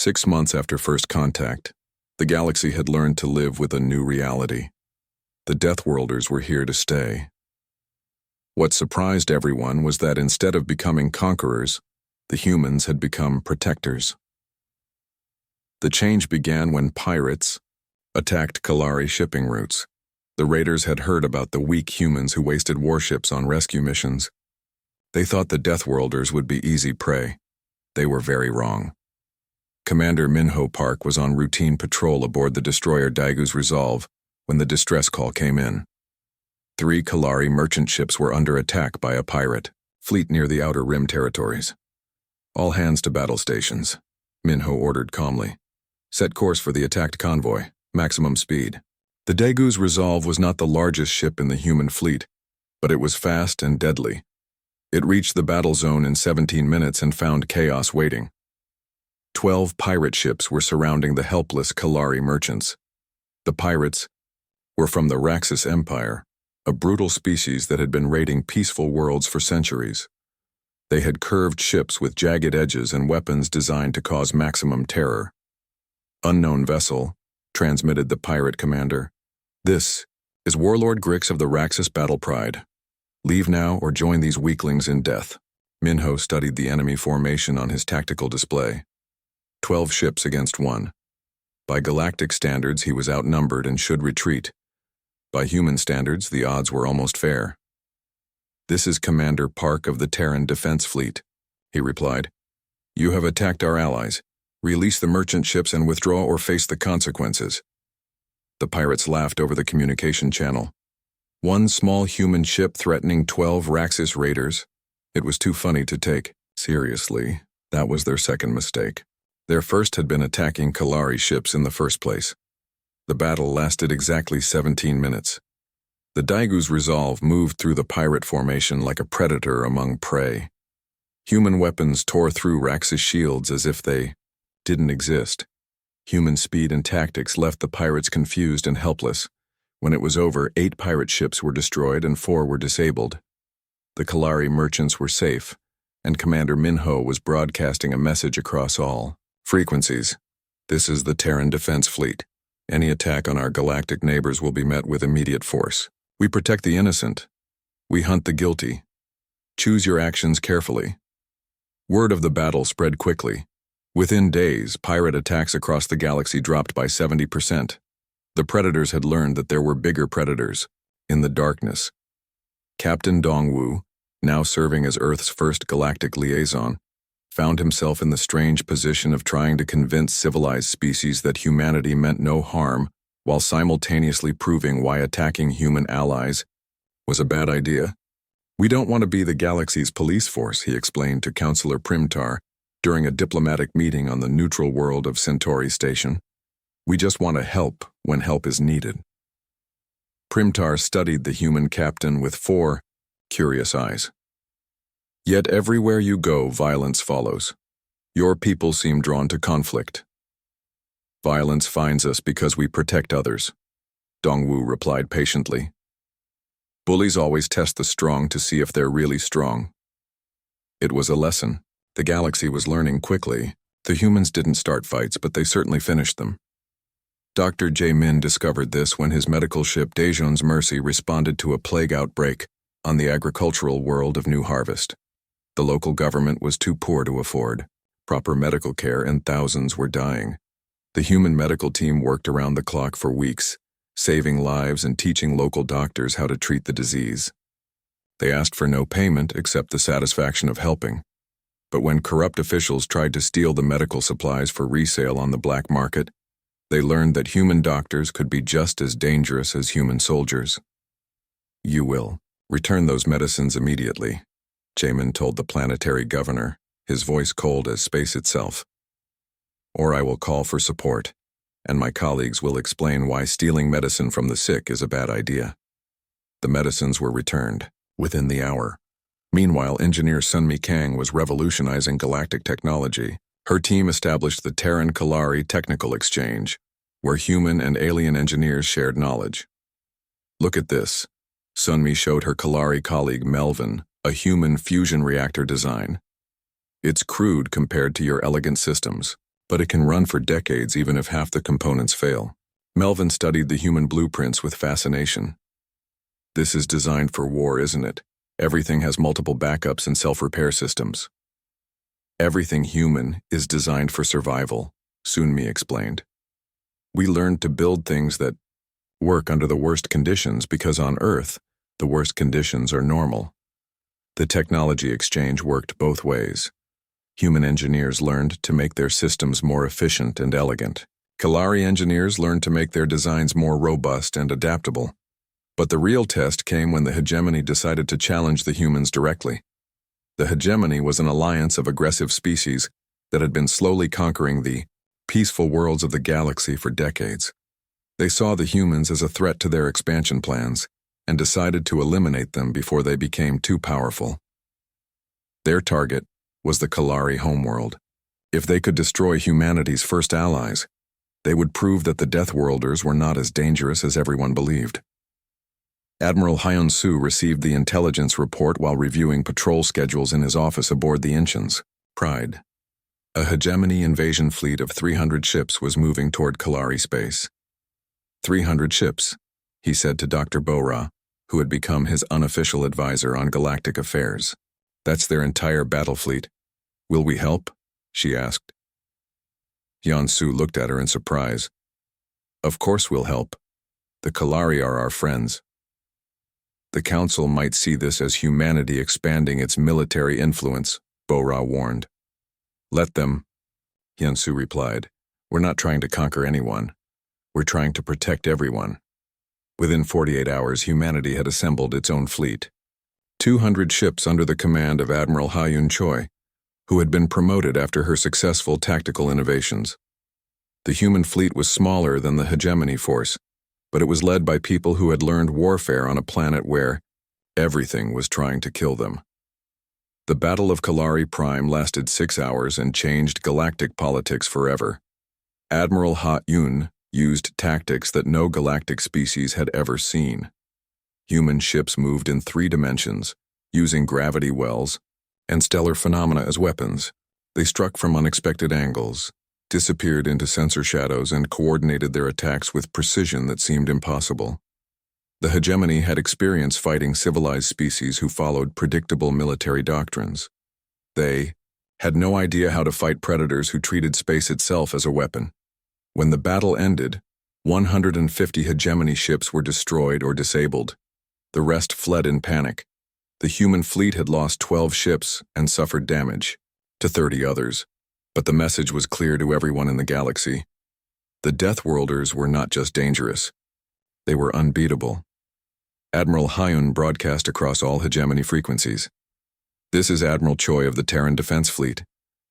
6 months after first contact, the galaxy had learned to live with a new reality. The Deathworlders were here to stay. What surprised everyone was that instead of becoming conquerors, the humans had become protectors. The change began when pirates attacked Kalari shipping routes. The raiders had heard about the weak humans who wasted warships on rescue missions. They thought the Deathworlders would be easy prey. They were very wrong. Commander Minho Park was on routine patrol aboard the destroyer Daigu's Resolve when the distress call came in. 3 Kalari merchant ships were under attack by a pirate fleet near the Outer Rim territories. All hands to battle stations, Minho ordered calmly. Set course for the attacked convoy, maximum speed. The Daigu's Resolve was not the largest ship in the human fleet, but it was fast and deadly. It reached the battle zone in 17 minutes and found chaos waiting. 12 pirate ships were surrounding the helpless Kalari merchants. The pirates were from the Raxus Empire, a brutal species that had been raiding peaceful worlds for centuries. They had curved ships with jagged edges and weapons designed to cause maximum terror. Unknown vessel, transmitted the pirate commander. This is Warlord Grix of the Raxus Battle Pride. Leave now or join these weaklings in death. Minho studied the enemy formation on his tactical display. 12 ships against 1. By galactic standards, he was outnumbered and should retreat. By human standards, the odds were almost fair. This is Commander Park of the Terran Defense Fleet, he replied. You have attacked our allies. Release the merchant ships and withdraw or face the consequences. The pirates laughed over the communication channel. 1 small human ship threatening 12 Raxus raiders. It was too funny to take seriously. That was their second mistake. Their first had been attacking Kalari ships in the first place. The battle lasted exactly 17 minutes. The Daigu's Resolve moved through the pirate formation like a predator among prey. Human weapons tore through Raxus shields as if they didn't exist. Human speed and tactics left the pirates confused and helpless. When it was over, 8 pirate ships were destroyed and 4 were disabled. The Kalari merchants were safe, and Commander Minho was broadcasting a message across all frequencies. This is the Terran Defense Fleet. Any attack on our galactic neighbors will be met with immediate force. We protect the innocent. We hunt the guilty. Choose your actions carefully. Word of the battle spread quickly. Within days, pirate attacks across the galaxy dropped by 70%. The predators had learned that there were bigger predators in the darkness. Captain Dongwu, now serving as Earth's first galactic liaison, found himself in the strange position of trying to convince civilized species that humanity meant no harm while simultaneously proving why attacking human allies was a bad idea. We don't want to be the galaxy's police force, he explained to Counselor Primtar during a diplomatic meeting on the neutral world of Centauri Station. We just want to help when help is needed. Primtar studied the human captain with 4 curious eyes. Yet everywhere you go, violence follows. Your people seem drawn to conflict. Violence finds us because we protect others, Dongwu replied patiently. Bullies always test the strong to see if they're really strong. It was a lesson. The galaxy was learning quickly. The humans didn't start fights, but they certainly finished them. Dr. J. Min discovered this when his medical ship Daejeon's Mercy responded to a plague outbreak on the agricultural world of New Harvest. The local government was too poor to afford proper medical care, and thousands were dying. The human medical team worked around the clock for weeks, saving lives and teaching local doctors how to treat the disease. They asked for no payment except the satisfaction of helping. But when corrupt officials tried to steal the medical supplies for resale on the black market, they learned that human doctors could be just as dangerous as human soldiers. You will return those medicines immediately, Jamin told the planetary governor, his voice cold as space itself. Or I will call for support, and my colleagues will explain why stealing medicine from the sick is a bad idea. The medicines were returned within the hour. Meanwhile, engineer Sunmi Kang was revolutionizing galactic technology. Her team established the Terran Kalari Technical Exchange, where human and alien engineers shared knowledge. Look at this. Sunmi showed her Kalari colleague Melvin a human fusion reactor design. It's crude compared to your elegant systems, but it can run for decades even if half the components fail. Melvin studied the human blueprints with fascination. This is designed for war, isn't it? Everything has multiple backups and self-repair systems. Everything human is designed for survival, Sunmi explained. We learned to build things that work under the worst conditions because on Earth, the worst conditions are normal. The technology exchange worked both ways. Human engineers learned to make their systems more efficient and elegant. Kalari engineers learned to make their designs more robust and adaptable. But the real test came when the hegemony decided to challenge the humans directly. The hegemony was an alliance of aggressive species that had been slowly conquering the peaceful worlds of the galaxy for decades. They saw the humans as a threat to their expansion plans and decided to eliminate them before they became too powerful. Their target was the Kalari homeworld. If they could destroy humanity's first allies, they would prove that the Deathworlders were not as dangerous as everyone believed. Admiral Hyun-soo received the intelligence report while reviewing patrol schedules in his office aboard the Incheons. Pride. A hegemony invasion fleet of 300 ships was moving toward Kalari space. 300 ships, he said to Dr. Bora, who had become his unofficial advisor on galactic affairs. That's their entire battle fleet. Will we help? She asked. Hyun-soo looked at her in surprise. Of course we'll help. The Kalari are our friends. The Council might see this as humanity expanding its military influence, Bora warned. Let them, Hyun-soo replied. We're not trying to conquer anyone. We're trying to protect everyone. Within 48 hours, humanity had assembled its own fleet. 200 ships under the command of Admiral Ha-Yun Choi, who had been promoted after her successful tactical innovations. The human fleet was smaller than the hegemony force, but it was led by people who had learned warfare on a planet where everything was trying to kill them. The Battle of Kalari Prime lasted 6 hours and changed galactic politics forever. Admiral Ha-Yun used tactics that no galactic species had ever seen. Human ships moved in 3 dimensions, using gravity wells and stellar phenomena as weapons. They struck from unexpected angles, disappeared into sensor shadows, and coordinated their attacks with precision that seemed impossible. The hegemony had experience fighting civilized species who followed predictable military doctrines. They had no idea how to fight predators who treated space itself as a weapon. When the battle ended, 150 hegemony ships were destroyed or disabled. The rest fled in panic. The human fleet had lost 12 ships and suffered damage to 30 others. But the message was clear to everyone in the galaxy. The Deathworlders were not just dangerous. They were unbeatable. Admiral Hyun broadcast across all hegemony frequencies. This is Admiral Choi of the Terran Defense Fleet.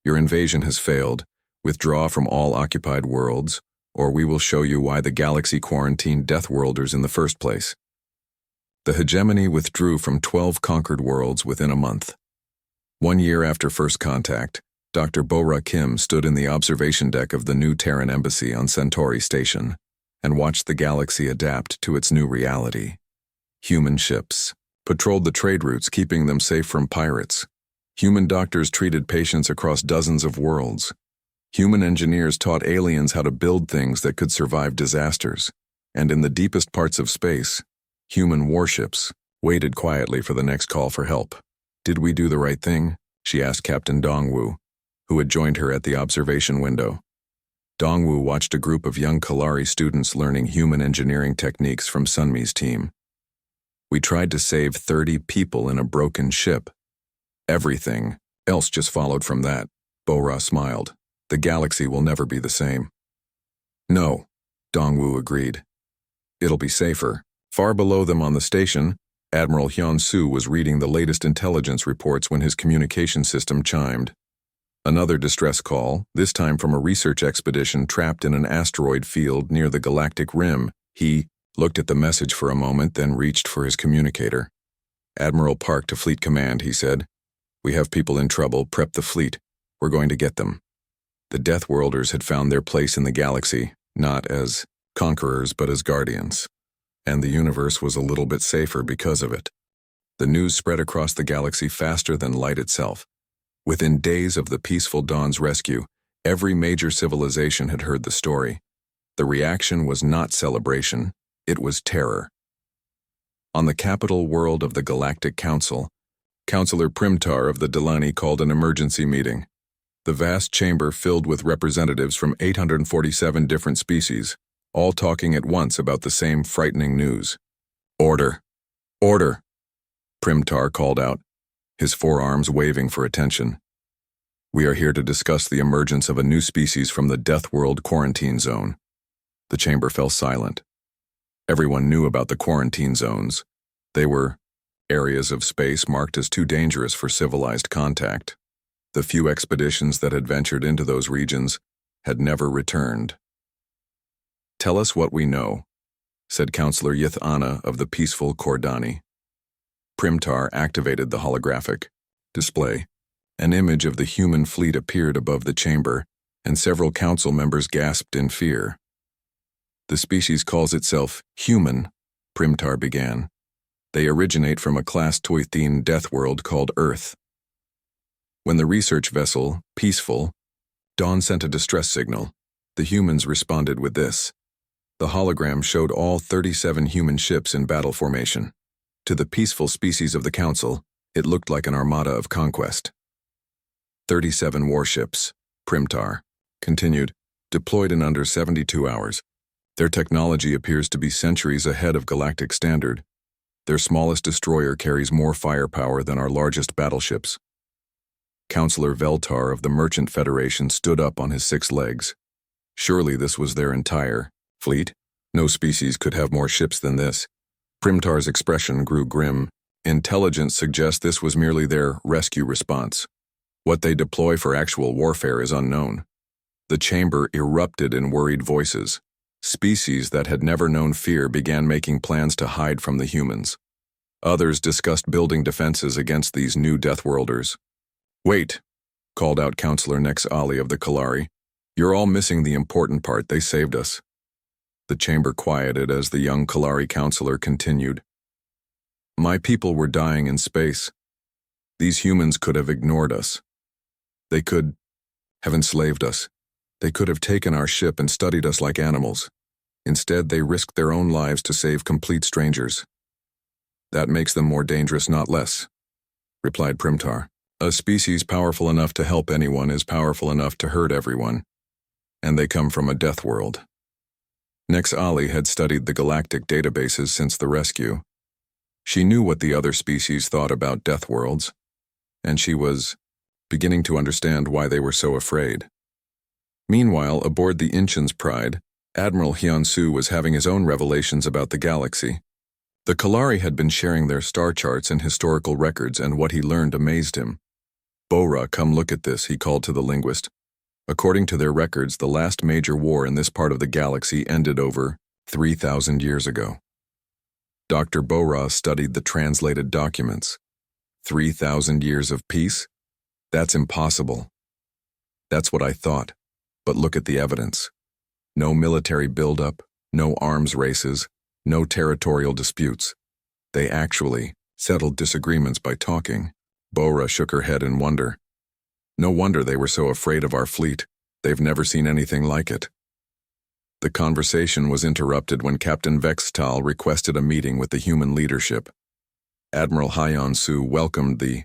Your invasion has failed. Withdraw from all occupied worlds, or we will show you why the galaxy quarantined Deathworlders in the first place. The hegemony withdrew from 12 conquered worlds within a month. 1 year after first contact, Dr. Bora Kim stood in the observation deck of the new Terran embassy on Centauri Station and watched the galaxy adapt to its new reality. Human ships patrolled the trade routes, keeping them safe from pirates. Human doctors treated patients across dozens of worlds. Human engineers taught aliens how to build things that could survive disasters. And in the deepest parts of space, human warships waited quietly for the next call for help. Did we do the right thing? She asked Captain Dongwoo, who had joined her at the observation window. Dongwoo watched a group of young Kalari students learning human engineering techniques from Sunmi's team. We tried to save 30 people in a broken ship. Everything else just followed from that. Bora smiled. The galaxy will never be the same. No, Dongwoo agreed. It'll be safer. Far below them on the station, Admiral Hyun-soo was reading the latest intelligence reports when his communication system chimed. Another distress call, this time from a research expedition trapped in an asteroid field near the galactic rim. He looked at the message for a moment, then reached for his communicator. Admiral Park to Fleet Command, he said. We have people in trouble. Prep the fleet. We're going to get them. The Deathworlders had found their place in the galaxy, not as conquerors but as guardians. And the universe was a little bit safer because of it. The news spread across the galaxy faster than light itself. Within days of the peaceful Dawn's rescue, Every major civilization had heard the story. The reaction was not celebration, it was terror. On the capital world of the Galactic Council, Councillor Primtar of the Delani called an emergency meeting. The vast chamber filled with representatives from 847 different species, all talking at once about the same frightening news. Order! Order! Primtar called out, his forearms waving for attention. We are here to discuss the emergence of a new species from the Death World quarantine zone. The chamber fell silent. Everyone knew about the quarantine zones. They were areas of space marked as too dangerous for civilized contact. The few expeditions that had ventured into those regions had never returned. Tell us what we know, said Councillor Yithana of the peaceful Kordani. Primtar activated the holographic display. An image of the human fleet appeared above the chamber, and several council members gasped in fear. The species calls itself human, Primtar began. They originate from a class Toythene death world called Earth. When the research vessel, Peaceful, Dawn sent a distress signal, the humans responded with this. The hologram showed all 37 human ships in battle formation. To the peaceful species of the Council, it looked like an armada of conquest. 37 warships, Primtar continued, deployed in under 72 hours. Their technology appears to be centuries ahead of galactic standard. Their smallest destroyer carries more firepower than our largest battleships. Councillor Veltar of the Merchant Federation stood up on his 6 legs. Surely this was their entire fleet? No species could have more ships than this. Primtar's expression grew grim. Intelligence suggests this was merely their rescue response. What they deploy for actual warfare is unknown. The chamber erupted in worried voices. Species that had never known fear began making plans to hide from the humans. Others discussed building defenses against these new Deathworlders. Wait, called out Councillor Nex Ali of the Kalari. You're all missing the important part. They saved us. The chamber quieted as the young Kalari councillor continued. My people were dying in space. These humans could have ignored us. They could have enslaved us. They could have taken our ship and studied us like animals. Instead, they risked their own lives to save complete strangers. That makes them more dangerous, not less, replied Primtar. A species powerful enough to help anyone is powerful enough to hurt everyone. And they come from a death world. Nex Ali had studied the galactic databases since the rescue. She knew what the other species thought about death worlds, and she was beginning to understand why they were so afraid. Meanwhile, aboard the Inchen's Pride, Admiral Hyunsu was having his own revelations about the galaxy. The Kalari had been sharing their star charts and historical records, and what he learned amazed him. Bora, come look at this, he called to the linguist. According to their records, the last major war in this part of the galaxy ended over 3,000 years ago. Dr. Bora studied the translated documents. 3,000 years of peace? That's impossible. That's what I thought. But look at the evidence. No military buildup, no arms races, no territorial disputes. They actually settled disagreements by talking. Bora shook her head in wonder. No wonder they were so afraid of our fleet. They've never seen anything like it. The conversation was interrupted when Captain Vextal requested a meeting with the human leadership. Admiral Hyunsu welcomed the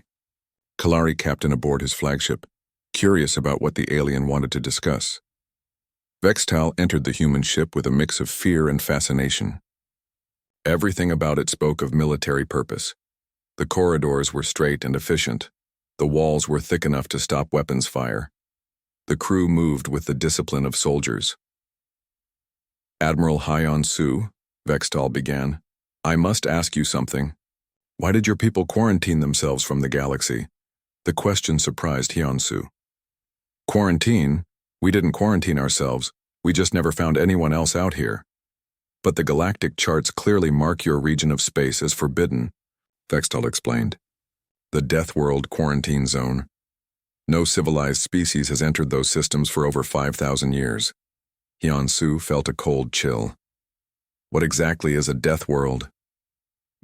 Kalari captain aboard his flagship, curious about what the alien wanted to discuss. Vextal entered the human ship with a mix of fear and fascination. Everything about it spoke of military purpose. The corridors were straight and efficient. The walls were thick enough to stop weapons fire. The crew moved with the discipline of soldiers. Admiral Hyunsu, Vextal began, I must ask you something. Why did your people quarantine themselves from the galaxy? The question surprised Hyunsu. Quarantine? We didn't quarantine ourselves. We just never found anyone else out here. But the galactic charts clearly mark your region of space as forbidden, Vextal explained. The Death World quarantine zone. No civilized species has entered those systems for over 5,000 years. Hyunsu felt a cold chill. What exactly is a Death World?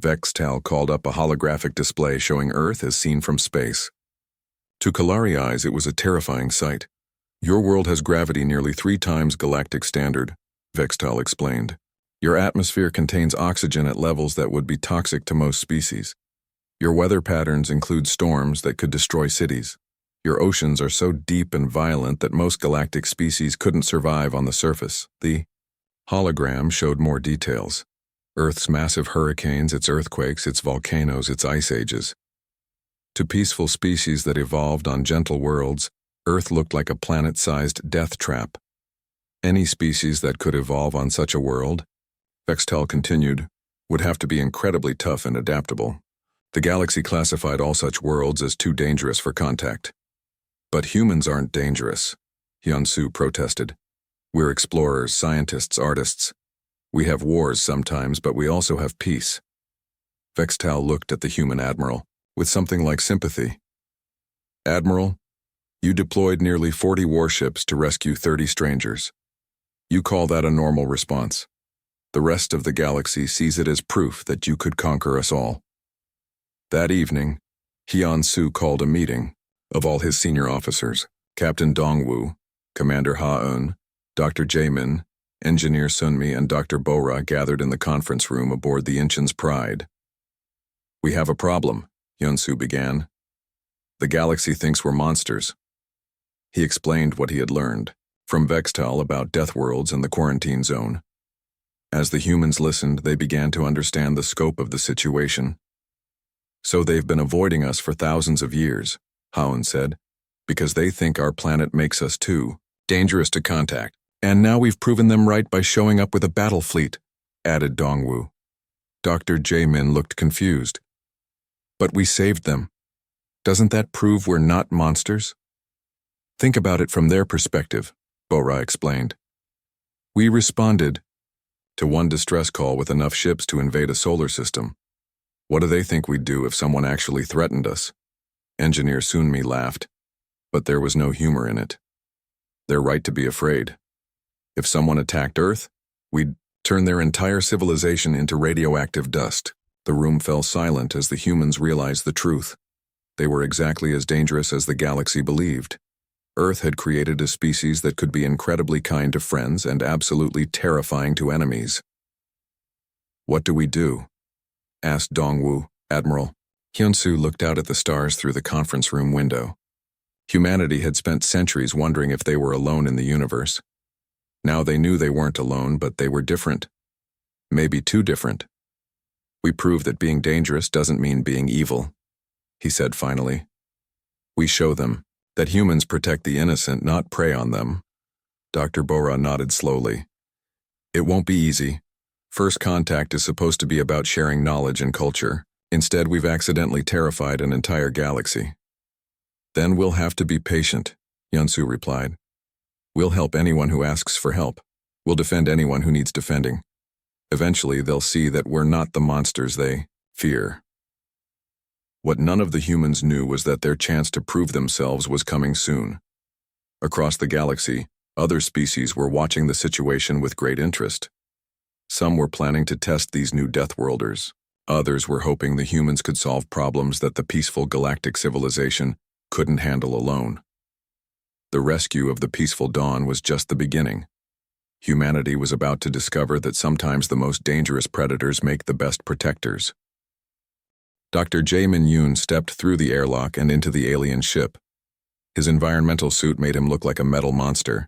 Vextal called up a holographic display showing Earth as seen from space. To Kalari eyes, it was a terrifying sight. Your world has gravity nearly 3 times galactic standard, Vextal explained. Your atmosphere contains oxygen at levels that would be toxic to most species. Your weather patterns include storms that could destroy cities. Your oceans are so deep and violent that most galactic species couldn't survive on the surface. The hologram showed more details. Earth's massive hurricanes, its earthquakes, its volcanoes, its ice ages. To peaceful species that evolved on gentle worlds, Earth looked like a planet-sized death trap. Any species that could evolve on such a world, Vextal continued, would have to be incredibly tough and adaptable. The galaxy classified all such worlds as too dangerous for contact. But humans aren't dangerous, Hyun-Soo protested. We're explorers, scientists, artists. We have wars sometimes, but we also have peace. Vextal looked at the human admiral with something like sympathy. Admiral, you deployed nearly 40 warships to rescue 30 strangers. You call that a normal response. The rest of the galaxy sees it as proof that you could conquer us all. That evening, Hyun-Soo called a meeting of all his senior officers, Captain Dongwoo, Commander Ha-eun, Dr. Jaemin, Engineer Sunmi, and Dr. Bora gathered in the conference room aboard the Incheon's Pride. We have a problem, Hyun-Soo began. The galaxy thinks we're monsters. He explained what he had learned from Vextal about death worlds and the quarantine zone. As the humans listened, they began to understand the scope of the situation. So they've been avoiding us for thousands of years, Ha-eun said, because they think our planet makes us too dangerous to contact. And now we've proven them right by showing up with a battle fleet, added Dongwoo. Dr. Jaemin looked confused. But we saved them. Doesn't that prove we're not monsters? Think about it from their perspective, Bora explained. We responded to one distress call with enough ships to invade a solar system. What do they think we'd do if someone actually threatened us? Engineer Sunmi laughed, but there was no humor in it. They're right to be afraid. If someone attacked Earth, we'd turn their entire civilization into radioactive dust. The room fell silent as the humans realized the truth. They were exactly as dangerous as the galaxy believed. Earth had created a species that could be incredibly kind to friends and absolutely terrifying to enemies. What do we do? Asked Dongwoo, Admiral. Hyun-Soo looked out at the stars through the conference room window. Humanity had spent centuries wondering if they were alone in the universe. Now they knew they weren't alone, but they were different. Maybe too different. We proved that being dangerous doesn't mean being evil, he said finally. We show them that humans protect the innocent, not prey on them. Dr. Bora nodded slowly. It won't be easy. First contact is supposed to be about sharing knowledge and culture. Instead, we've accidentally terrified an entire galaxy. Then we'll have to be patient, Hyun-Soo replied. We'll help anyone who asks for help. We'll defend anyone who needs defending. Eventually, they'll see that we're not the monsters they fear. What none of the humans knew was that their chance to prove themselves was coming soon. Across the galaxy, other species were watching the situation with great interest. Some were planning to test these new Death Worlders. Others were hoping the humans could solve problems that the peaceful galactic civilization couldn't handle alone. The rescue of the peaceful dawn was just the beginning. Humanity was about to discover that sometimes the most dangerous predators make the best protectors. Dr. Jaemin Yoon stepped through the airlock and into the alien ship. His environmental suit made him look like a metal monster,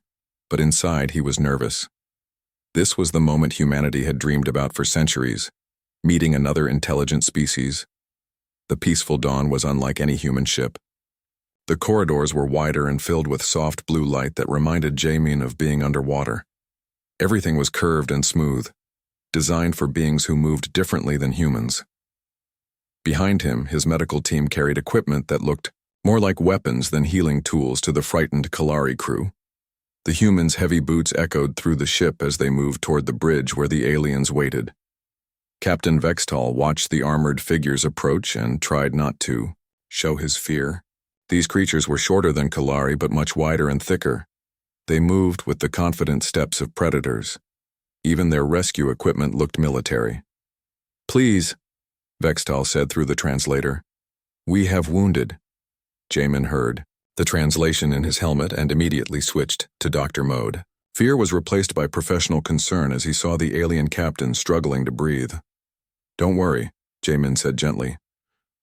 but inside he was nervous. This was the moment humanity had dreamed about for centuries, meeting another intelligent species. The peaceful dawn was unlike any human ship. The corridors were wider and filled with soft blue light that reminded Jaemin of being underwater. Everything was curved and smooth, designed for beings who moved differently than humans. Behind him, his medical team carried equipment that looked more like weapons than healing tools to the frightened Kalari crew. The humans' heavy boots echoed through the ship as they moved toward the bridge where the aliens waited. Captain Vextal watched the armored figures approach and tried not to show his fear. These creatures were shorter than Kalari but much wider and thicker. They moved with the confident steps of predators. Even their rescue equipment looked military. Please, Vextal said through the translator. We have wounded. Jaemin heard. the translation in his helmet, and immediately switched to doctor mode. Fear was replaced by professional concern as he saw the alien captain struggling to breathe. "Don't worry," Jamin said gently.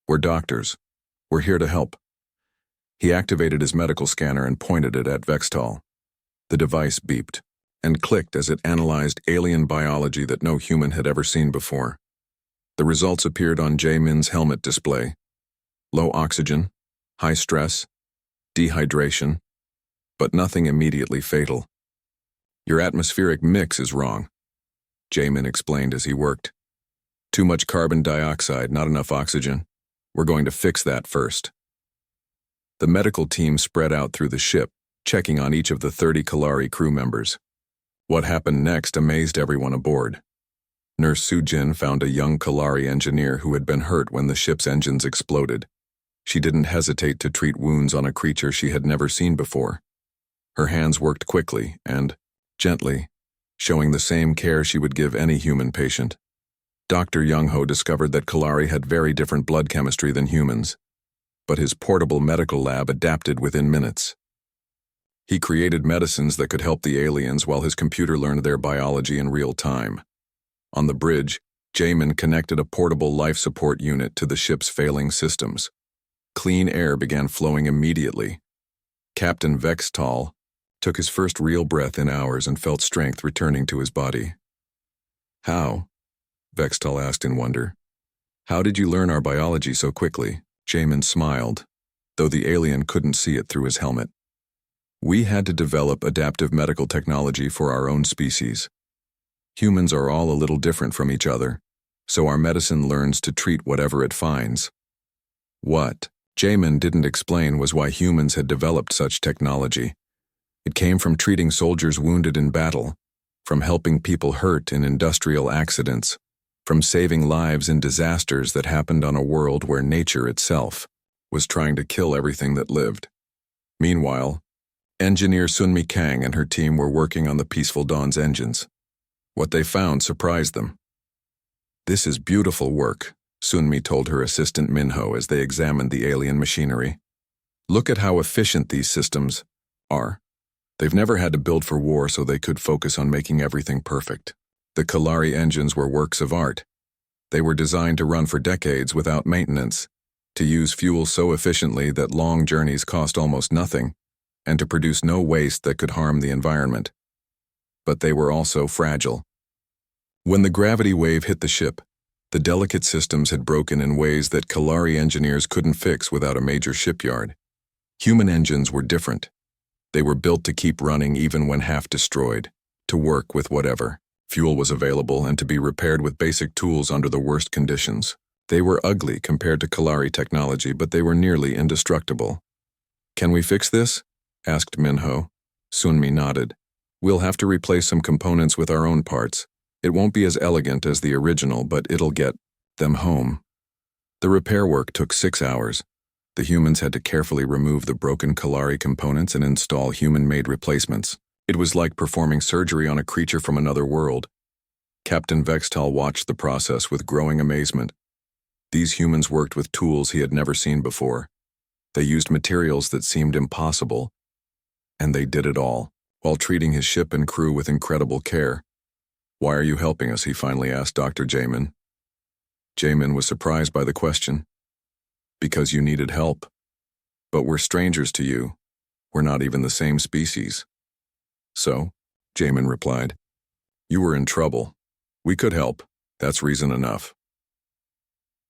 "We're doctors. We're here to help." He activated his medical scanner and pointed it at Vextal. The device beeped and clicked as it analyzed alien biology that no human had ever seen before. The results appeared on Jamin's helmet display. Low oxygen, high stress, dehydration, but nothing immediately fatal. "Your atmospheric mix is wrong," Jamin explained as he worked. "Too much carbon dioxide, not enough oxygen. We're going to fix that first." The medical team spread out through the ship, checking on each of the 30 Kalari crew members. What happened next amazed everyone aboard. Nurse Sujin found a young Kalari engineer who had been hurt when the ship's engines exploded. She didn't hesitate to treat wounds on a creature she had never seen before. Her hands worked quickly and gently, showing the same care she would give any human patient. Dr. Young-ho discovered that Kalari had very different blood chemistry than humans, but his portable medical lab adapted within minutes. He created medicines that could help the aliens while his computer learned their biology in real time. On the bridge, Jamin connected a portable life support unit to the ship's failing systems. Clean air began flowing immediately. Captain Vextal took his first real breath in hours and felt strength returning to his body. "How?" Vextal asked in wonder. "How did you learn our biology so quickly?" Jamin smiled, though the alien couldn't see it through his helmet. "We had to develop adaptive medical technology for our own species. Humans are all a little different from each other, so our medicine learns to treat whatever it finds." What Jamin didn't explain was why humans had developed such technology. It came from treating soldiers wounded in battle, from helping people hurt in industrial accidents, from saving lives in disasters that happened on a world where nature itself was trying to kill everything that lived. Meanwhile, engineer Sunmi Kang and her team were working on the Peaceful Dawn's engines. What they found surprised them. "This is beautiful work," Sunmi told her assistant Minho as they examined the alien machinery. "Look at how efficient these systems are. They've never had to build for war, so they could focus on making everything perfect." The Kalari engines were works of art. They were designed to run for decades without maintenance, to use fuel so efficiently that long journeys cost almost nothing, and to produce no waste that could harm the environment. But they were also fragile. When the gravity wave hit the ship, the delicate systems had broken in ways that Kalari engineers couldn't fix without a major shipyard. Human engines were different. They were built to keep running even when half destroyed, to work with whatever fuel was available and to be repaired with basic tools under the worst conditions. They were ugly compared to Kalari technology, but they were nearly indestructible. "Can we fix this?" asked Minho. Sunmi nodded. "We'll have to replace some components with our own parts. It won't be as elegant as the original, but it'll get them home." The repair work took 6 hours. The humans had to carefully remove the broken Kalari components and install human-made replacements. It was like performing surgery on a creature from another world. Captain Vextal watched the process with growing amazement. These humans worked with tools he had never seen before. They used materials that seemed impossible, and they did it all, while treating his ship and crew with incredible care. "Why are you helping us?" he finally asked Dr. Jamin. Jamin was surprised by the question. "Because you needed help. But we're strangers to you. We're not even the same species." "So?" Jamin replied. "You were in trouble. We could help. That's reason enough."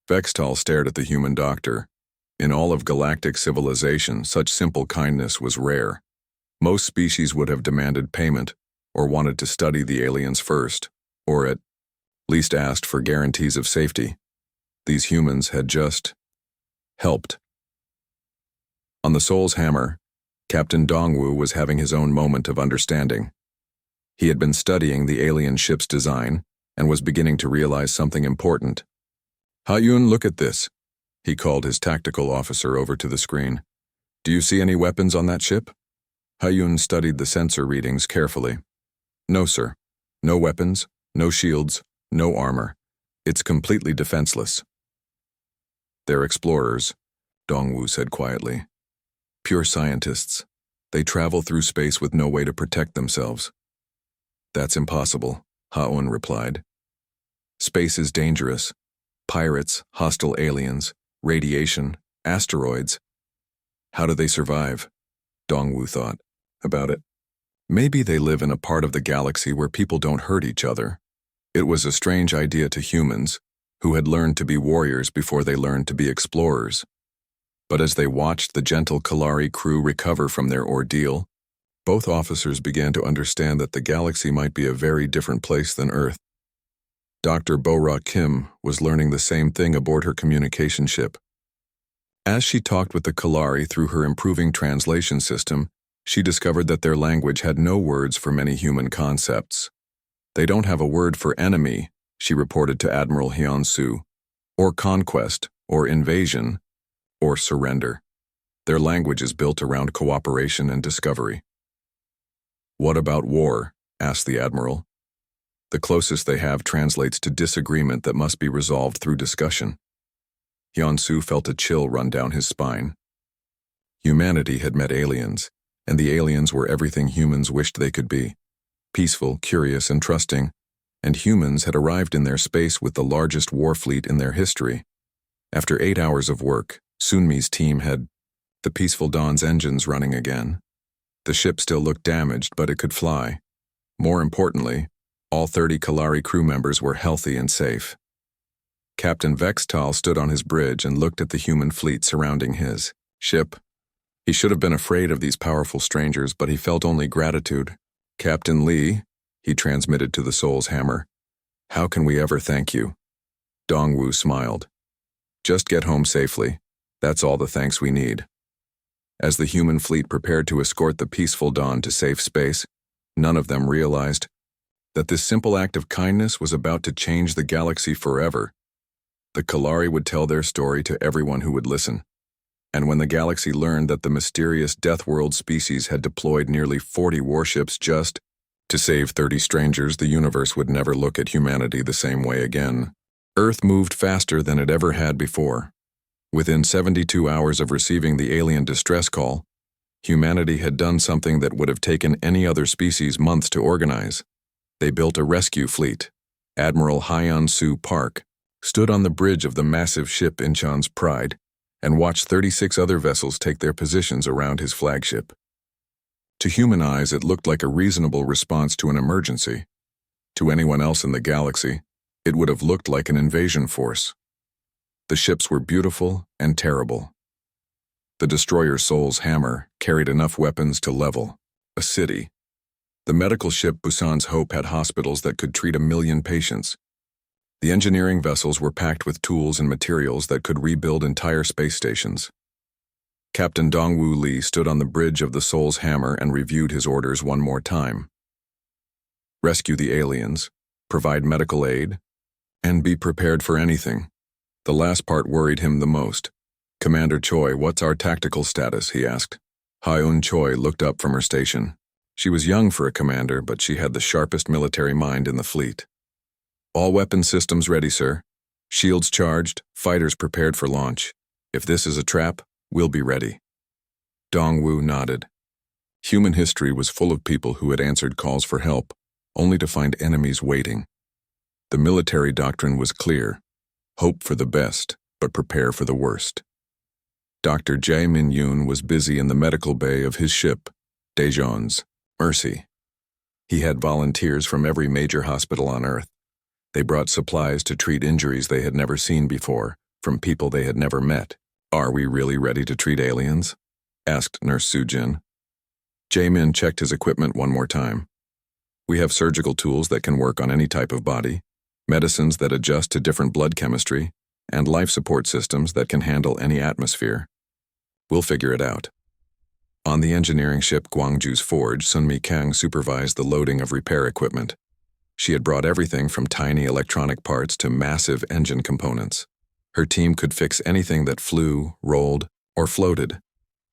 Vextal stared at the human doctor. In all of galactic civilization, such simple kindness was rare. Most species would have demanded payment, or wanted to study the aliens first, or at least asked for guarantees of safety. These humans had just helped. On the Soul's Hammer, Captain Dongwu was having his own moment of understanding. He had been studying the alien ship's design and was beginning to realize something important. "Ha-Yun, look at this," he called his tactical officer over to the screen. "Do you see any weapons on that ship?" Ha-Yun studied the sensor readings carefully. "No, sir. No weapons, no shields, no armor. It's completely defenseless." "They're explorers," Dongwu said quietly. Pure scientists. They travel through space with no way to protect themselves. That's impossible, Ha-Un replied. Space is dangerous. Pirates, hostile aliens, radiation, asteroids. How do they survive? Dongwu thought about it. Maybe they live in a part of the galaxy where people don't hurt each other. It was a strange idea to humans, who had learned to be warriors before they learned to be explorers. But as they watched the gentle Kalari crew recover from their ordeal, both officers began to understand that the galaxy might be a very different place than Earth. Dr. Bo-Ra Kim was learning the same thing aboard her communication ship. As she talked with the Kalari through her improving translation system, she discovered that their language had no words for many human concepts. They don't have a word for enemy, she reported to Admiral Hyun-soo, or conquest, or invasion, or surrender. Their language is built around cooperation and discovery. What about war? Asked the Admiral. The closest they have translates to disagreement that must be resolved through discussion. Hyun-soo felt a chill run down his spine. Humanity had met aliens, and the aliens were everything humans wished they could be. Peaceful, curious, and trusting, and humans had arrived in their space with the largest war fleet in their history. After 8 hours of work, Sunmi's team had the Peaceful Dawn's engines running again. The ship still looked damaged, but it could fly. More importantly, all 30 Kalari crew members were healthy and safe. Captain Vextal stood on his bridge and looked at the human fleet surrounding his ship. He should have been afraid of these powerful strangers, but he felt only gratitude. Captain Lee, he transmitted to the Soul's Hammer. How can we ever thank you? Dongwu smiled. Just get home safely. That's all the thanks we need. As the human fleet prepared to escort the Peaceful Dawn to safe space, none of them realized that this simple act of kindness was about to change the galaxy forever. The Kalari would tell their story to everyone who would listen. And when the galaxy learned that the mysterious Death World species had deployed nearly 40 warships just to save 30 strangers, the universe would never look at humanity the same way again. Earth moved faster than it ever had before. Within 72 hours of receiving the alien distress call, humanity had done something that would have taken any other species months to organize. They built a rescue fleet. Admiral Hyun-soo Park stood on the bridge of the massive ship Incheon's Pride and watched 36 other vessels take their positions around his flagship. To human eyes, it looked like a reasonable response to an emergency. To anyone else in the galaxy, it would have looked like an invasion force. The ships were beautiful and terrible. The destroyer Soul's Hammer carried enough weapons to level a city. The medical ship Busan's Hope had hospitals that could treat 1 million patients. The engineering vessels were packed with tools and materials that could rebuild entire space stations. Captain Dongwu Lee stood on the bridge of the Soul's Hammer and reviewed his orders one more time. Rescue the aliens, provide medical aid, and be prepared for anything. The last part worried him the most. Commander Choi, what's our tactical status? He asked. Hyun Choi looked up from her station. She was young for a commander, but she had the sharpest military mind in the fleet. All weapon systems ready, sir. Shields charged, fighters prepared for launch. If this is a trap, we'll be ready. Dongwu nodded. Human history was full of people who had answered calls for help, only to find enemies waiting. The military doctrine was clear. Hope for the best, but prepare for the worst. Dr. Jae Min-yoon was busy in the medical bay of his ship, Daejeon's Mercy. He had volunteers from every major hospital on Earth. They brought supplies to treat injuries they had never seen before, from people they had never met. Are we really ready to treat aliens? Asked Nurse Soo-jin. Jae-min checked his equipment one more time. We have surgical tools that can work on any type of body, medicines that adjust to different blood chemistry, and life support systems that can handle any atmosphere. We'll figure it out. On the engineering ship Gwangju's Forge, Sunmi Kang supervised the loading of repair equipment. She had brought everything from tiny electronic parts to massive engine components. Her team could fix anything that flew, rolled, or floated.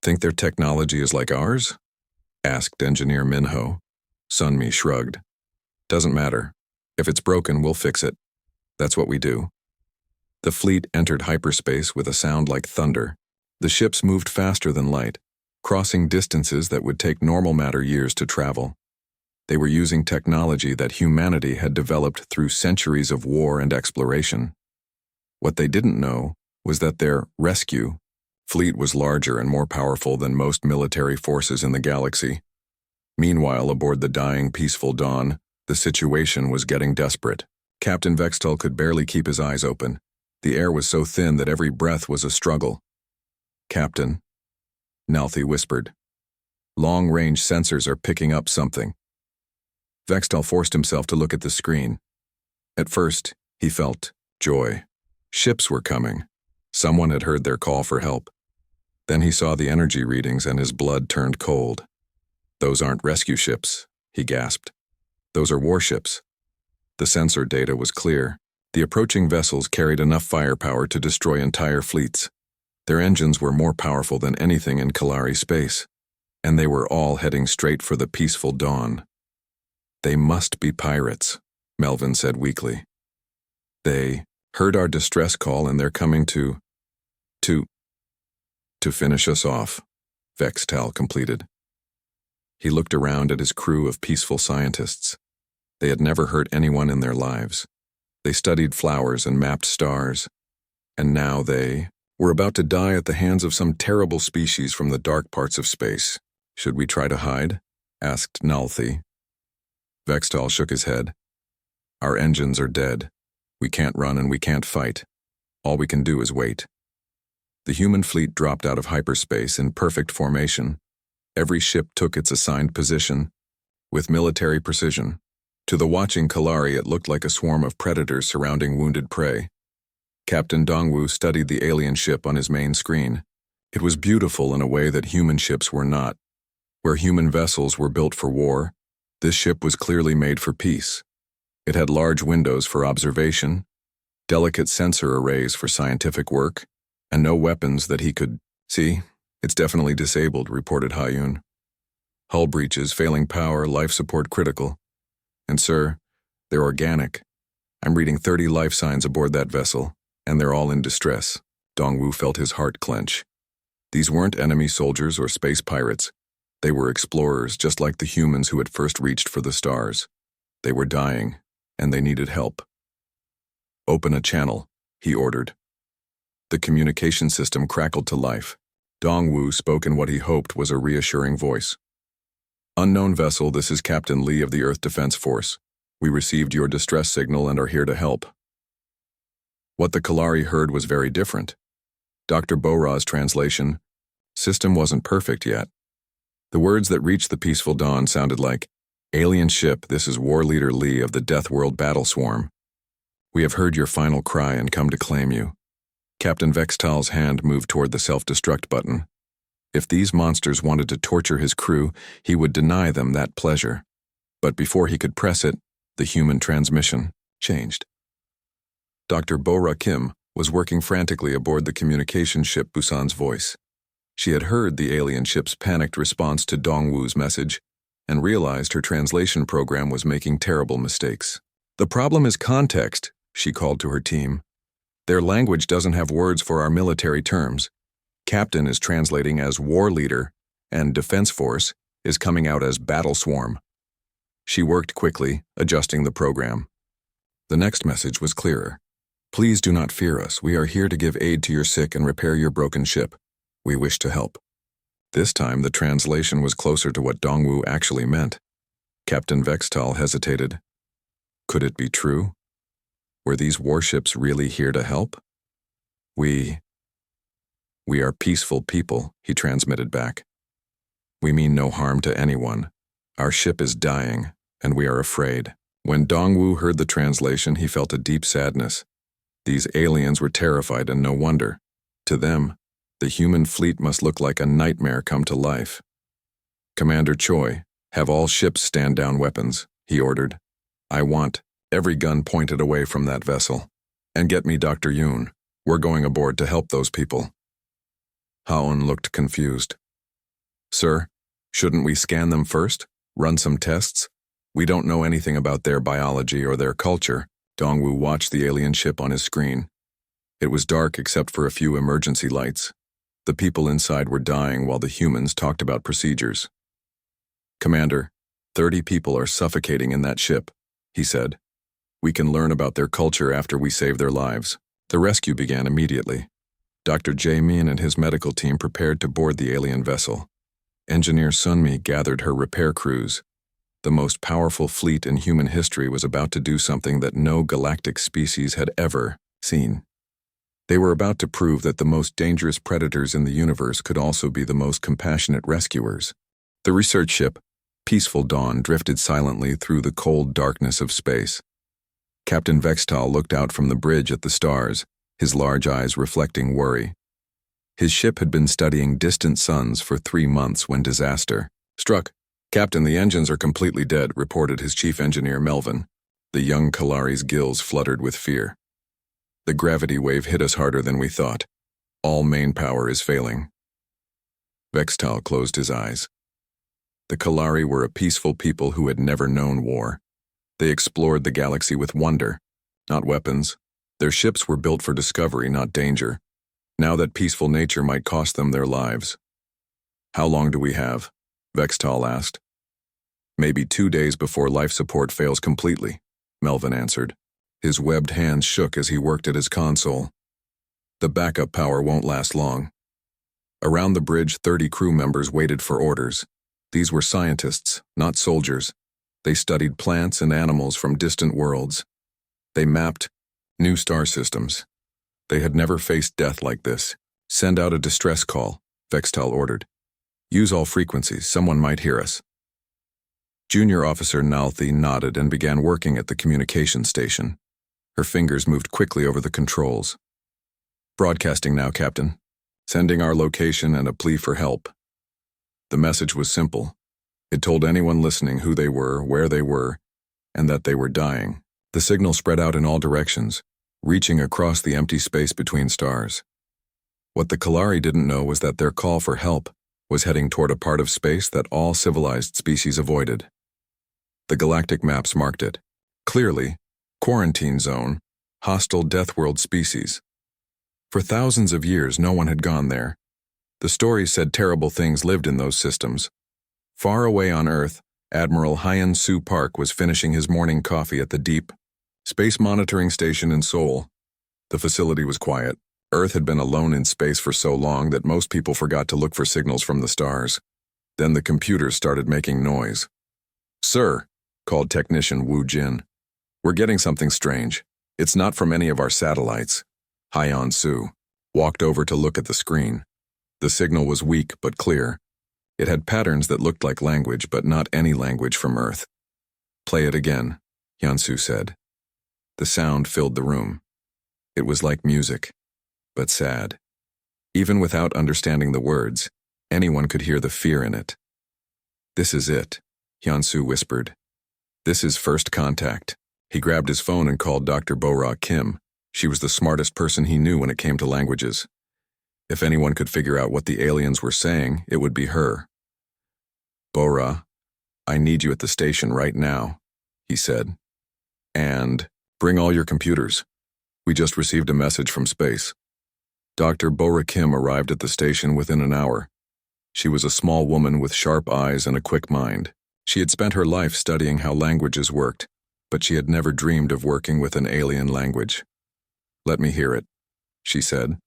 Think their technology is like ours? Asked Engineer Minho. Sunmi shrugged. Doesn't matter. If it's broken, we'll fix it. That's what we do. The fleet entered hyperspace with a sound like thunder. The ships moved faster than light, crossing distances that would take normal matter years to travel. They were using technology that humanity had developed through centuries of war and exploration. What they didn't know was that their rescue fleet was larger and more powerful than most military forces in the galaxy. Meanwhile, aboard the dying Peaceful Dawn, the situation was getting desperate. Captain Vextel could barely keep his eyes open. The air was so thin that every breath was a struggle. "Captain," Nalthi whispered. "Long-range sensors are picking up something." Vextel forced himself to look at the screen. At first, he felt joy. Ships were coming. Someone had heard their call for help. Then he saw the energy readings and his blood turned cold. "Those aren't rescue ships," he gasped. "Those are warships." The sensor data was clear. The approaching vessels carried enough firepower to destroy entire fleets. Their engines were more powerful than anything in Kalari space, and they were all heading straight for the Peaceful Dawn. "They must be pirates," Melvin said weakly. "They heard our distress call and they're coming to finish us off," Vextel completed. He looked around at his crew of peaceful scientists. They had never hurt anyone in their lives. They studied flowers and mapped stars. And now they were about to die at the hands of some terrible species from the dark parts of space. "Should we try to hide?" asked Nalthi. Vextal shook his head. "Our engines are dead. We can't run and we can't fight. All we can do is wait." The human fleet dropped out of hyperspace in perfect formation. Every ship took its assigned position, with military precision. To the watching Kalari, it looked like a swarm of predators surrounding wounded prey. Captain Dongwu studied the alien ship on his main screen. It was beautiful in a way that human ships were not. Where human vessels were built for war, this ship was clearly made for peace. It had large windows for observation, delicate sensor arrays for scientific work, and no weapons that he could see. "It's definitely disabled," reported Hayun. "Hull breaches, failing power, life support critical. And sir, they're organic. I'm reading 30 life signs aboard that vessel, and they're all in distress." Dongwu felt his heart clench. These weren't enemy soldiers or space pirates. They were explorers, just like the humans who had first reached for the stars. They were dying, and they needed help. "Open a channel," he ordered. The communication system crackled to life. Dongwu spoke in what he hoped was a reassuring voice. "Unknown vessel, this is Captain Lee of the Earth Defense Force. We received your distress signal and are here to help." What the Kalari heard was very different. Dr. Bora's translation, "System wasn't perfect yet." The words that reached the Peaceful Dawn sounded like, "Alien ship, this is War Leader Lee of the Death World Battle Swarm. We have heard your final cry and come to claim you." Captain Vextal's hand moved toward the self-destruct button. If these monsters wanted to torture his crew, he would deny them that pleasure. But before he could press it, the human transmission changed. Dr. Bora Kim was working frantically aboard the communication ship Busan's Voice. She had heard the alien ship's panicked response to Dongwu's message and realized her translation program was making terrible mistakes. "The problem is context," she called to her team. "Their language doesn't have words for our military terms. Captain is translating as War Leader, and Defense Force is coming out as Battle Swarm." She worked quickly, adjusting the program. The next message was clearer. "Please do not fear us. We are here to give aid to your sick and repair your broken ship. We wish to help." This time, the translation was closer to what Dongwu actually meant. Captain Vextal hesitated. Could it be true? Were these warships really here to help? We are peaceful people," he transmitted back. "We mean no harm to anyone. Our ship is dying, and we are afraid." When Dongwu heard the translation, he felt a deep sadness. These aliens were terrified, and no wonder. To them, the human fleet must look like a nightmare come to life. "Commander Choi, have all ships stand down weapons," he ordered. "I want every gun pointed away from that vessel. And get me Dr. Yoon. We're going aboard to help those people." Haon looked confused. "Sir, shouldn't we scan them first? Run some tests? We don't know anything about their biology or their culture." Dongwu watched the alien ship on his screen. It was dark except for a few emergency lights. The people inside were dying while the humans talked about procedures. "Commander, 30 people are suffocating in that ship," he said. "We can learn about their culture after we save their lives." The rescue began immediately. Dr. Jamin and his medical team prepared to board the alien vessel. Engineer Sunmi gathered her repair crews. The most powerful fleet in human history was about to do something that no galactic species had ever seen. They were about to prove that the most dangerous predators in the universe could also be the most compassionate rescuers. The research ship, Peaceful Dawn, drifted silently through the cold darkness of space. Captain Vextal looked out from the bridge at the stars, his large eyes reflecting worry. His ship had been studying distant suns for 3 months when disaster struck. "Captain, the engines are completely dead," reported his chief engineer Melvin. The young Kalari's gills fluttered with fear. "The gravity wave hit us harder than we thought. All main power is failing." Vextal closed his eyes. The Kalari were a peaceful people who had never known war. They explored the galaxy with wonder, not weapons. Their ships were built for discovery, not danger. Now that peaceful nature might cost them their lives. "How long do we have?" Vextal asked. "Maybe 2 days before life support fails completely," Melvin answered. His webbed hands shook as he worked at his console. "The backup power won't last long." Around the bridge, 30 crew members waited for orders. These were scientists, not soldiers. They studied plants and animals from distant worlds. They mapped new star systems. They had never faced death like this. "Send out a distress call," Vextal ordered. "Use all frequencies, someone might hear us." Junior Officer Nalthi nodded and began working at the communication station. Her fingers moved quickly over the controls. "Broadcasting now, Captain. Sending our location and a plea for help." The message was simple. It told anyone listening who they were, where they were, and that they were dying. The signal spread out in all directions, reaching across the empty space between stars. What the Kalari didn't know was that their call for help was heading toward a part of space that all civilized species avoided. The galactic maps marked it. Clearly, quarantine zone, hostile death world species. For thousands of years, no one had gone there. The stories said terrible things lived in those systems. Far away on Earth, Admiral Hyen Soo Park was finishing his morning coffee at the Deep Space Monitoring Station in Seoul. The facility was quiet. Earth had been alone in space for so long that most people forgot to look for signals from the stars. Then the computers started making noise. "Sir," called technician Wu Jin. "We're getting something strange. It's not from any of our satellites." Hyen Soo walked over to look at the screen. The signal was weak but clear. It had patterns that looked like language, but not any language from Earth. "Play it again," Hyen-Soo said. The sound filled the room. It was like music, but sad. Even without understanding the words, anyone could hear the fear in it. "This is it," Hyen-Soo whispered. "This is first contact." He grabbed his phone and called Dr. Bo-Ra Kim. She was the smartest person he knew when it came to languages. If anyone could figure out what the aliens were saying, it would be her. "Bo-Ra, I need you at the station right now," he said. "And bring all your computers. We just received a message from space." Dr. Bo-Ra Kim arrived at the station within an hour. She was a small woman with sharp eyes and a quick mind. She had spent her life studying how languages worked, but she had never dreamed of working with an alien language. "Let me hear it," she said.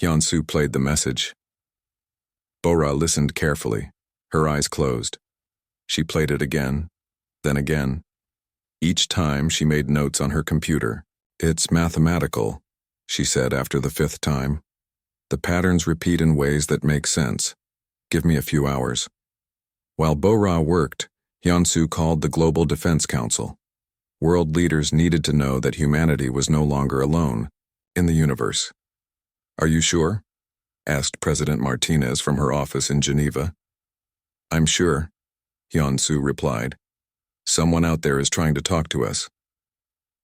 Hyen-Soo played the message. Bo-Ra listened carefully, her eyes closed. She played it again, then again. Each time she made notes on her computer. "It's mathematical," she said after the 5th time. "The patterns repeat in ways that make sense. Give me a few hours." While Bo-Ra worked, Hyen-Soo called the Global Defense Council. World leaders needed to know that humanity was no longer alone in the universe. "Are you sure?" asked President Martinez from her office in Geneva. "I'm sure," Hyen-Soo replied. "Someone out there is trying to talk to us."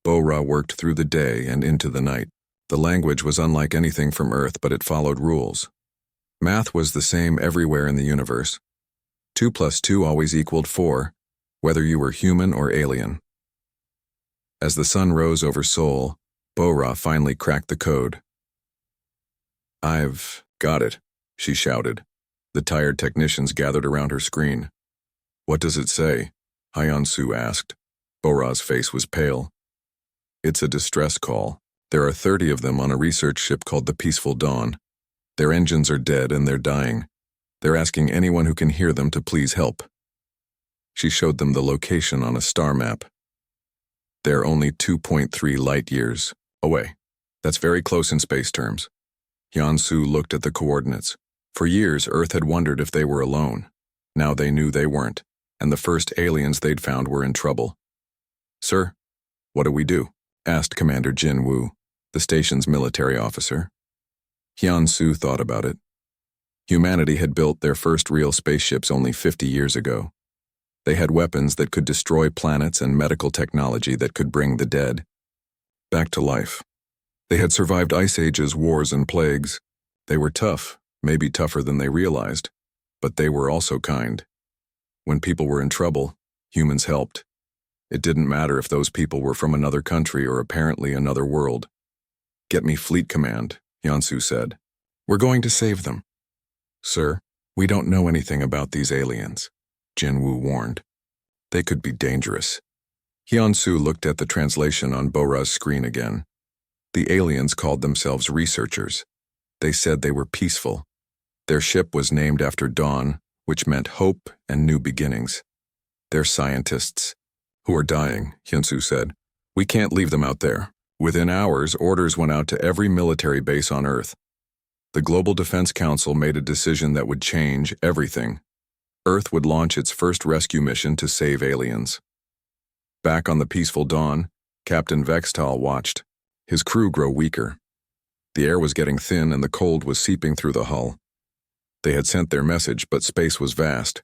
Bo-Ra worked through the day and into the night. The language was unlike anything from Earth, but it followed rules. Math was the same everywhere in the universe. 2 + 2 always equaled 4, whether you were human or alien. As the sun rose over Seoul, Bo-Ra finally cracked the code. "I've got it," she shouted. The tired technicians gathered around her screen. What does it say? Hyun-soo asked. Bora's face was pale. It's a distress call. There are 30 of them on a research ship called the Peaceful Dawn. Their engines are dead and they're dying. They're asking anyone who can hear them to please help. She showed them the location on a star map. They're only 2.3 light years away. That's very close in space terms. Hyun-soo looked at the coordinates. For years, Earth had wondered if they were alone. Now they knew they weren't, and the first aliens they'd found were in trouble. Sir, what do we do? Asked Commander Jin Woo, the station's military officer. Hyun-soo thought about it. Humanity had built their first real spaceships only 50 years ago. They had weapons that could destroy planets and medical technology that could bring the dead back to life. They had survived ice ages, wars, and plagues. They were tough, maybe tougher than they realized, but they were also kind. When people were in trouble, humans helped. It didn't matter if those people were from another country or apparently another world. Get me fleet command, Hyun-soo said. We're going to save them. Sir, we don't know anything about these aliens, Jin Woo warned. They could be dangerous. Hyun-soo looked at the translation on Bora's screen again. The aliens called themselves researchers. They said they were peaceful. Their ship was named after dawn, which meant hope and new beginnings. They're scientists. Who are dying, Hyun-soo said. We can't leave them out there. Within hours, orders went out to every military base on Earth. The Global Defense Council made a decision that would change everything. Earth would launch its first rescue mission to save aliens. Back on the Peaceful Dawn, Captain Vextal watched. His crew grow weaker. The air was getting thin and the cold was seeping through the hull. They had sent their message, but space was vast.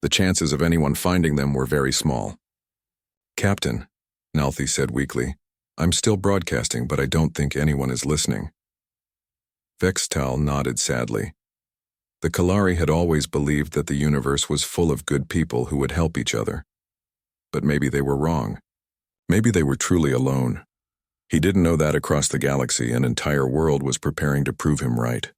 The chances of anyone finding them were very small. Captain, Nalthi said weakly, I'm still broadcasting, but I don't think anyone is listening. Vextal nodded sadly. The Kalari had always believed that the universe was full of good people who would help each other. But maybe they were wrong. Maybe they were truly alone. He didn't know that across the galaxy, an entire world was preparing to prove him right.